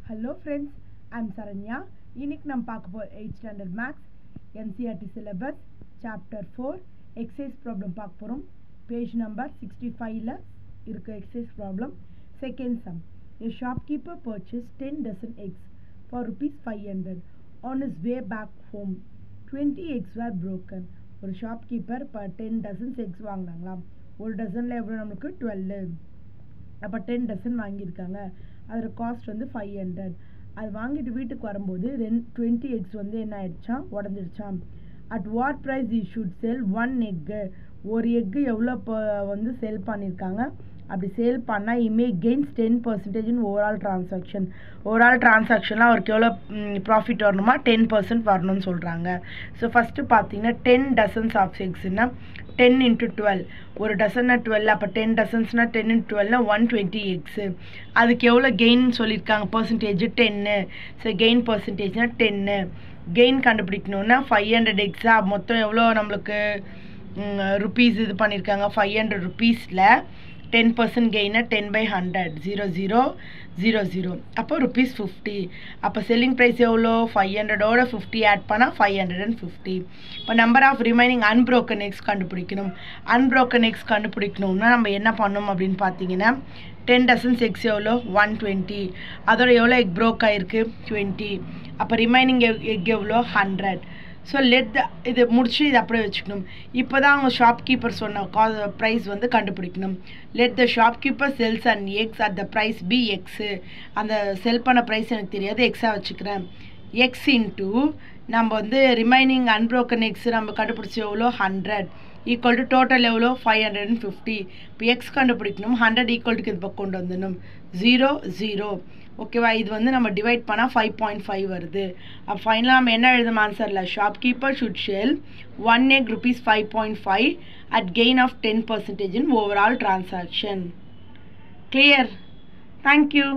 Hello friends, I'm Saranya. இன்னைக்கு நம்ம பார்க்க போற 8th standard maths NCERT syllabus chapter 4 exercise problem பார்க்க போறோம். Page number 65ல இருக்க exercise problem. Second sum. A shopkeeper purchased 10 dozen eggs for ₹500. On his way back home, 20 eggs were broken. ஒரு shopkeeper 10 dozen eggs வாங்குனாங்களாம். ஒரு டசன்ல எவ்வளவு நமக்கு 12. அப்ப 10 dozen வாங்கியிருக்காங்க. அதோட காஸ்ட் வந்து 500. அது வாங்கிட்டு வீட்டுக்கு வரும்போது 20 eggs வந்து என்ன ஆயிடுச்சாம், உடஞ்சிடுச்சாம். At what price you should sell 1 egg. ஒரு எக்கு எவ்வளோ வந்து சேல் பண்ணியிருக்காங்க. அப்படி சேல் பண்ணால் இமே gains 10% in overall transaction. Overall டிரான்சாக்ஷனில் அவருக்கு எவ்வளோ ப்ராஃபிட் வரணுமா, 10% வரணும்னு சொல்கிறாங்க. ஸோ ஃபஸ்ட்டு பார்த்தீங்கன்னா 10 டசன்ஸ் ஆஃப் எக்ஸ்னால் 10 into 12. ஒரு டசன்னா 12, அப்போ 10 டசன்ஸ்னால் 10 into 12னா 120 எக்ஸு. அதுக்கு எவ்வளோ கெயின் சொல்லியிருக்காங்க, பர்சன்டேஜ் 10. ஸோ கெயின் பர்சன்டேஜ்னால் 10. கெயின் கண்டுபிடிக்கணுன்னா 500 எக்ஸா, மொத்தம் எவ்வளோ நம்மளுக்கு ருபீஸ் இது பண்ணியிருக்காங்க. 500 ருபீஸில் 10% கெயினா 10/100, 0000. அப்போ ₹50. அப்போ செல்லிங் ப்ரைஸ் எவ்வளோ, 500ஓட 50 ஆட் பண்ணால் 550. இப்போ number of remaining unbroken eggs கண்டுபிடிக்கணும். அன்ப்ரோக்கன் எக்ஸ் கண்டுபிடிக்கணும்னா நம்ம என்ன பண்ணணும் அப்படின்னு பார்த்தீங்கன்னா 10 டசன்ஸ் எக்ஸ் எவ்வளோ 120. அதோட எவ்வளோ எக் ப்ரோக் ஆகிருக்கு 20. அப்போ ரிமைனிங் எக் எவ்வளோ 100. ஸோ இது முடிச்சு இது அப்படியே வச்சுக்கணும். இப்போ தான் அவங்க ஷாப்கீப்பர் சொன்ன ப்ரைஸ் வந்து கண்டுபிடிக்கணும். Let the shopkeeper sells and X at the price P X. அந்த செல் பண்ண ப்ரைஸ் எனக்கு தெரியாது, எக்ஸாக வச்சுக்கிறேன். எக்ஸ் இன்ட்டு நம்ம வந்து ரிமைனிங் அன்ப்ரோக்கன் எக்ஸ் நம்ம கண்டுபிடிச்சி எவ்வளோ 100 ஈக்குவல் டு டோட்டல் எவ்வளோ 550. இப்போ எக்ஸ் கண்டுபிடிக்கணும். 100 ஈக்குவல் டு இது பக்கம் கொண்டு வந்துடணும். 00. ஓகேவா, இது வந்து நம்ம டிவைட் பண்ணால் 5.5 வருது. அப்போ ஃபைனலாக நம்ம என்ன எழுதணும் ஆன்சரில், shopkeeper should sell 1 egg ₹5.5 at gain of 10% in overall transaction. Clear? Thank you.